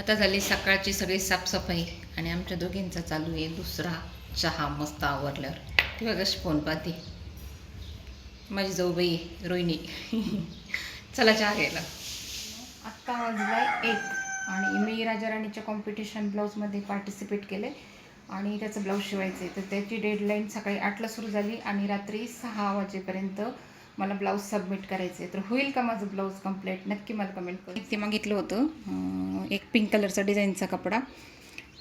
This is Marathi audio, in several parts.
आता झाली सकाळची सगळी साफसफाई आणि आमच्या दोघींचा चालू आहे दुसरा चहा मस्त आवरल्यावर. ती बघाशी फोन पाहते माझी जाऊबाई रोहिणी. चला चहा घ्यायला. आत्ता वाजलाय 1 आणि मी राजाराणीच्या कॉम्पिटिशन ब्लाऊजमध्ये पार्टिसिपेट केले आणि त्याचं ब्लाऊज शिवायचं आहे. तर त्याची डेडलाईन सकाळी 8ला सुरू झाली आणि रात्री 6 वाजेपर्यंत मला ब्लाऊज सबमिट करायचं आहे. तर होईल का माझं ब्लाऊज कंप्लीट नक्की मला कमेंट करा. ते मागितलं होतं एक पिंक कलरचा डिझाईनचा कपडा,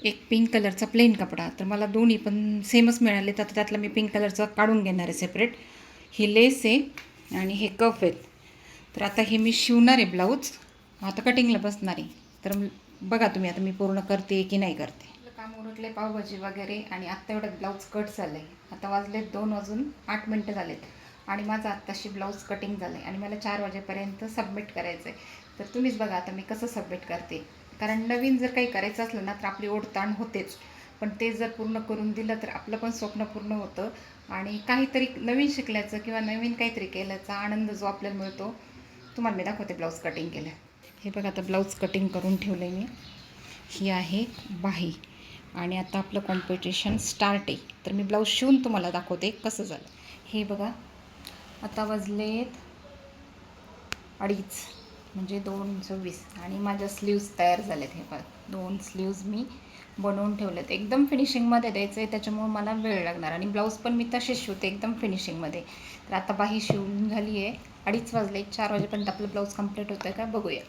एक पिंक कलरचा प्लेन कपडा. तर मला दोन्ही पण सेमच मिळाले. तर त्यातला मी पिंक कलरचा काढून घेणार आहे सेपरेट. ही लेस आहे आणि हे कफ आहेत. तर आता हे मी शिवणार आहे ब्लाऊज. आता कटिंगला बसणार आहे. तर बघा तुम्ही आता मी पूर्ण करते की नाही करते. काम उरकले पावभाजी वगैरे आणि आत्ता एवढ्यात ब्लाऊज कट झालं आहे. आता वाजलेत 2:08 झालेत आणि माझं आत्ताशी ब्लाऊज कटिंग झालं आहे आणि मला 4 वाजेपर्यंत सबमिट करायचं आहे. तर तुम्हीच बघा आता मी कसं सबमिट करते. कारण नवीन जर काही करायचं असलं ना तर आपली ओढताण होतेच, पण ते जर पूर्ण करून दिलं तर आपलं पण स्वप्न पूर्ण होतं आणि काहीतरी नवीन शिकल्याचं किंवा नवीन काहीतरी केल्याचा आनंद जो आपल्याला मिळतो. तुम्हाला मी दाखवते ब्लाऊज कटिंग केलं. हे बघा आता ब्लाऊज कटिंग करून ठेवलं आहे मी. ही आहे बाही आणि आता आपलं कॉम्पिटिशन स्टार्ट आहे. तर मी ब्लाऊज शिवून तुम्हाला दाखवते कसं झालं. हे बघा आता वाजलेत 2:30 म्हणजे 2:26 आणि माझ्या स्लीव्ज तयार झालेत. हे बघा 2 स्लीव्ज मी बनवून ठेवलेत. एकदम फिनिशिंगमध्ये द्यायचं आहे त्याच्यामुळे मला वेळ लागणार आणि ब्लाऊज पण मी तसेच शिवते एकदम फिनिशिंगमध्ये. तर आता बाही शिवून झाली आहे. 2:30 वाजले. 4 वाजेपर्यंत आपलं ब्लाऊज कंप्लीट होतं आहे का बघूया.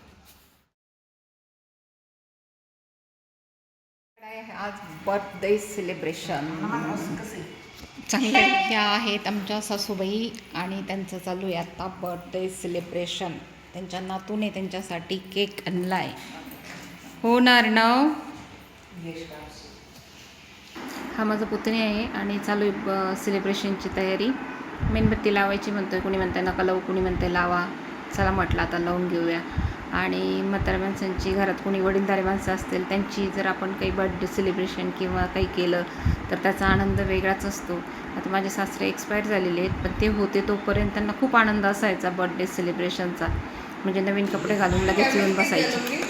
आज बर्थडे सेलिब्रेशन चांगलं. ह्या आहेत आमच्या सासूबाई आणि त्यांचं चालू आहे आता बर्थडे सेलिब्रेशन. त्यांच्या नातूने त्यांच्यासाठी केक आणला आहे. हो ना अर्णव, हा माझा पुतणी आहे आणि चालू आहे सेलिब्रेशनची तयारी. मेणबत्ती लावायची म्हणतोय, कुणी म्हणतंय नका लावू, कुणी म्हणतंय लावा. चला म्हटलं आता लावून घेऊया. आणि म्हाताऱ्या माणसांची घरात कोणी वडीलधारी माणसं असतील त्यांची जर आपण काही बर्थडे सेलिब्रेशन किंवा काही केलं तर त्याचा आनंद वेगळाच असतो. आता माझे सासरे एक्सपायर झालेले आहेत, पण ते होते तोपर्यंत त्यांना खूप आनंद असायचा बर्थडे सेलिब्रेशनचा. म्हणजे नवीन कपडे घालून लगेच येऊन बसायचे.